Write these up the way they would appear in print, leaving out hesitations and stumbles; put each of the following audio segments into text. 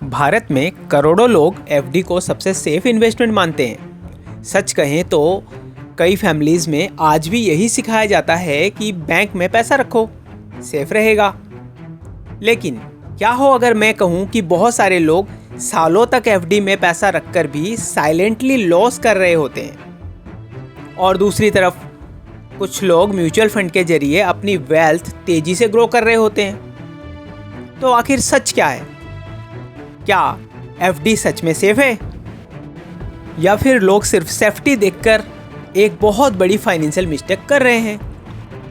भारत में करोड़ों लोग एफडी को सबसे सेफ इन्वेस्टमेंट मानते हैं। सच कहें तो कई फैमिलीज़ में आज भी यही सिखाया जाता है कि बैंक में पैसा रखो, सेफ रहेगा। लेकिन क्या हो अगर मैं कहूँ कि बहुत सारे लोग सालों तक एफडी में पैसा रखकर भी साइलेंटली लॉस कर रहे होते हैं, और दूसरी तरफ कुछ लोग म्यूचुअल फंड के जरिए अपनी वेल्थ तेजी से ग्रो कर रहे होते हैं। तो आखिर सच क्या है? क्या एफडी सच में सेफ है, या फिर लोग सिर्फ सेफ्टी देखकर एक बहुत बड़ी फाइनेंशियल मिस्टेक कर रहे हैं?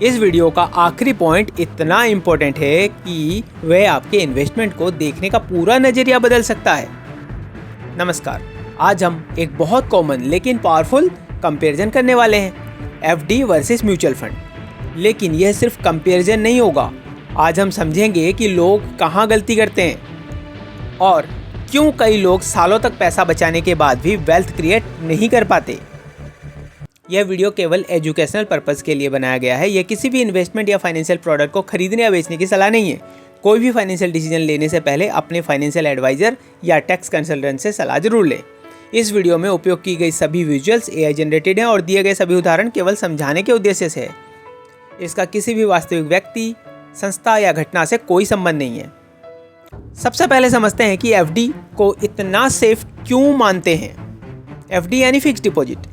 इस वीडियो का आखिरी पॉइंट इतना इम्पोर्टेंट है कि वह आपके इन्वेस्टमेंट को देखने का पूरा नज़रिया बदल सकता है। नमस्कार, आज हम एक बहुत कॉमन लेकिन पावरफुल कंपैरिजन करने वाले हैं, एफडी वर्सेस म्यूचुअल फंड। लेकिन यह सिर्फ कंपैरिजन नहीं होगा। आज हम समझेंगे कि लोग कहाँ गलती करते हैं और क्यों कई लोग सालों तक पैसा बचाने के बाद भी वेल्थ क्रिएट नहीं कर पाते। यह वीडियो केवल एजुकेशनल पर्पस के लिए बनाया गया है। यह किसी भी इन्वेस्टमेंट या फाइनेंशियल प्रोडक्ट को खरीदने या बेचने की सलाह नहीं है। कोई भी फाइनेंशियल डिसीजन लेने से पहले अपने फाइनेंशियल एडवाइजर या टैक्स कंसल्टेंट से सलाह जरूर लें। इस वीडियो में उपयोग की गई सभी विजुअल्स AI जनरेटेड हैं और दिए गए सभी उदाहरण केवल समझाने के उद्देश्य से है। इसका किसी भी वास्तविक व्यक्ति, संस्था या घटना से कोई संबंध नहीं है। सबसे पहले समझते हैं कि एफडी को इतना सेफ क्यों मानते हैं। एफडी यानी फिक्स्ड डिपॉजिट।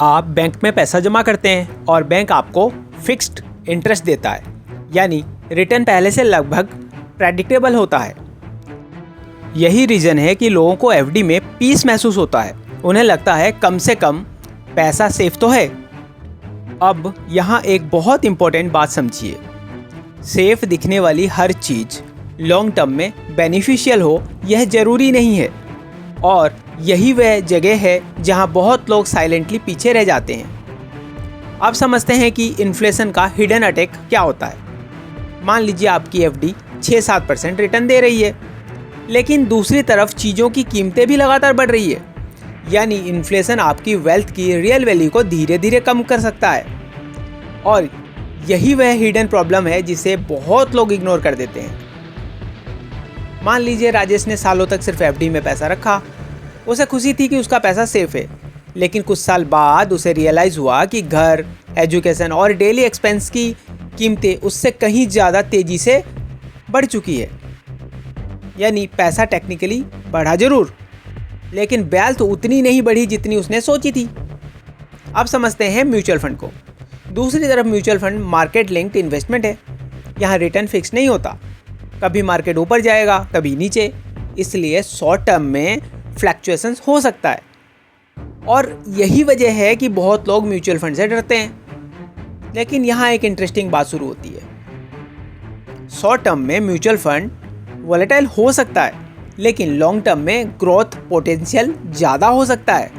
आप बैंक में पैसा जमा करते हैं और बैंक आपको फिक्स्ड इंटरेस्ट देता है, यानी रिटर्न पहले से लगभग प्रेडिक्टेबल होता है। यही रीज़न है कि लोगों को एफडी में पीस महसूस होता है। उन्हें लगता है कम से कम पैसा सेफ तो है। अब यहाँ एक बहुत इम्पोर्टेंट बात समझिए। सेफ दिखने वाली हर चीज़ लॉन्ग टर्म में बेनिफिशियल हो यह ज़रूरी नहीं है, और यही वह जगह है जहां बहुत लोग साइलेंटली पीछे रह जाते हैं। अब समझते हैं कि इन्फ्लेशन का हिडन अटैक क्या होता है। मान लीजिए आपकी एफडी 6-7% रिटर्न दे रही है, लेकिन दूसरी तरफ चीज़ों की कीमतें भी लगातार बढ़ रही है, यानी इन्फ्लेशन आपकी वेल्थ की रियल वैल्यू को धीरे धीरे कम कर सकता है। और यही वह हिडन प्रॉब्लम है जिसे बहुत लोग इग्नोर कर देते हैं। मान लीजिए राजेश ने सालों तक सिर्फ एफडी में पैसा रखा। उसे खुशी थी कि उसका पैसा सेफ है, लेकिन कुछ साल बाद उसे रियलाइज़ हुआ कि घर, एजुकेशन और डेली एक्सपेंस की कीमतें उससे कहीं ज़्यादा तेज़ी से बढ़ चुकी है। यानी पैसा टेक्निकली बढ़ा जरूर, लेकिन वेल्थ उतनी नहीं बढ़ी जितनी उसने सोची थी। अब समझते हैं म्यूचुअल फंड को। दूसरी तरफ mutual fund market linked investment है। यहाँ रिटर्न फिक्स नहीं होता, कभी मार्केट ऊपर जाएगा कभी नीचे, इसलिए शॉर्ट टर्म में फ्लक्चुएशंस हो सकता है। और यही वजह है कि बहुत लोग म्यूचुअल फंड से डरते हैं। लेकिन यहाँ एक इंटरेस्टिंग बात शुरू होती है। शॉर्ट टर्म में म्यूचुअल फंड वोलेटाइल हो सकता है, लेकिन लॉन्ग टर्म में ग्रोथ पोटेंशियल ज़्यादा हो सकता है।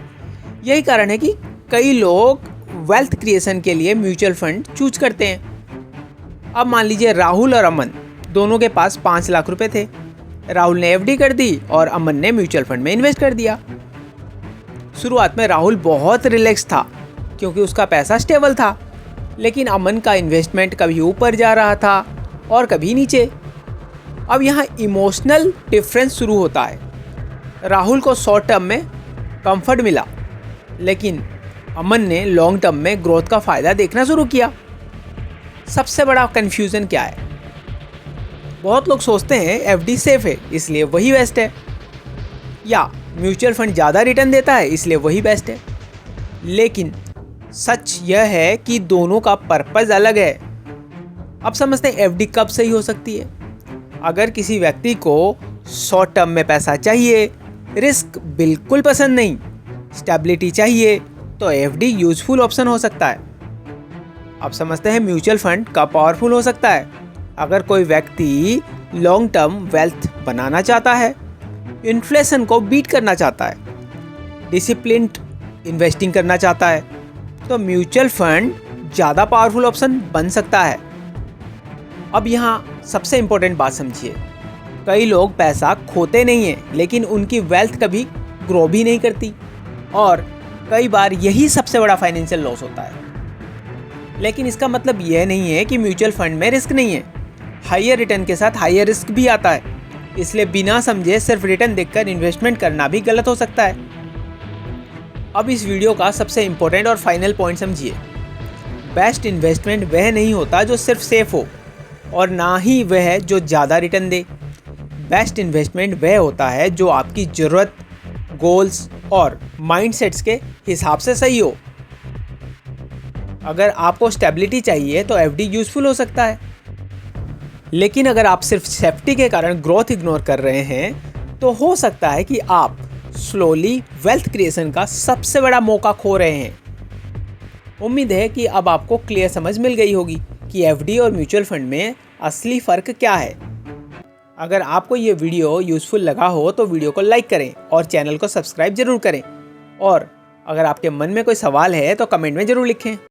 यही कारण है कि कई लोग वेल्थ क्रिएशन के लिए म्यूचुअल फंड चूज करते हैं। अब मान लीजिए राहुल और अमन दोनों के पास 5 लाख रुपए थे। राहुल ने एफडी कर दी और अमन ने म्यूचुअल फंड में इन्वेस्ट कर दिया। शुरुआत में राहुल बहुत रिलैक्स था क्योंकि उसका पैसा स्टेबल था, लेकिन अमन का इन्वेस्टमेंट कभी ऊपर जा रहा था और कभी नीचे। अब यहाँ इमोशनल डिफरेंस शुरू होता है। राहुल को शॉर्ट टर्म में कंफर्ट मिला, लेकिन अमन ने लॉन्ग टर्म में ग्रोथ का फ़ायदा देखना शुरू किया। सबसे बड़ा कन्फ्यूज़न क्या है? बहुत लोग सोचते हैं एफडी सेफ है इसलिए वही बेस्ट है, या म्यूचुअल फंड ज़्यादा रिटर्न देता है इसलिए वही बेस्ट है। लेकिन सच यह है कि दोनों का पर्पज़ अलग है। अब समझते हैं एफडी कब सही हो सकती है। अगर किसी व्यक्ति को शॉर्ट टर्म में पैसा चाहिए, रिस्क बिल्कुल पसंद नहीं, स्टेबिलिटी चाहिए, तो एफडी यूजफुल ऑप्शन हो सकता है। अब समझते हैं म्यूचुअल फंड कब पावरफुल हो सकता है। अगर कोई व्यक्ति लॉन्ग टर्म वेल्थ बनाना चाहता है, इन्फ्लेशन को बीट करना चाहता है, डिसिप्लिन्ड इन्वेस्टिंग करना चाहता है, तो म्यूचुअल फंड ज़्यादा पावरफुल ऑप्शन बन सकता है। अब यहाँ सबसे इम्पोर्टेंट बात समझिए। कई लोग पैसा खोते नहीं हैं, लेकिन उनकी वेल्थ कभी ग्रो भी नहीं करती, और कई बार यही सबसे बड़ा फाइनेंशियल लॉस होता है। लेकिन इसका मतलब यह नहीं है कि म्यूचुअल फंड में रिस्क नहीं है। हाइयर रिटर्न के साथ हाइयर रिस्क भी आता है। इसलिए बिना समझे सिर्फ रिटर्न देखकर इन्वेस्टमेंट करना भी गलत हो सकता है। अब इस वीडियो का सबसे इम्पोर्टेंट और फाइनल पॉइंट समझिए। बेस्ट इन्वेस्टमेंट वह नहीं होता जो सिर्फ सेफ हो, और ना ही वह जो ज़्यादा रिटर्न दे। बेस्ट इन्वेस्टमेंट वह होता है जो आपकी ज़रूरत, गोल्स और माइंडसेट्स के हिसाब से सही हो। अगर आपको स्टेबिलिटी चाहिए तो एफडी यूज़फुल हो सकता है, लेकिन अगर आप सिर्फ सेफ्टी के कारण ग्रोथ इग्नोर कर रहे हैं तो हो सकता है कि आप स्लोली वेल्थ क्रिएशन का सबसे बड़ा मौका खो रहे हैं। उम्मीद है कि अब आपको क्लियर समझ मिल गई होगी कि एफडी और म्यूचुअल फंड में असली फ़र्क क्या है। अगर आपको ये वीडियो यूज़फुल लगा हो तो वीडियो को लाइक करें और चैनल को सब्सक्राइब जरूर करें। और अगर आपके मन में कोई सवाल है तो कमेंट में ज़रूर लिखें।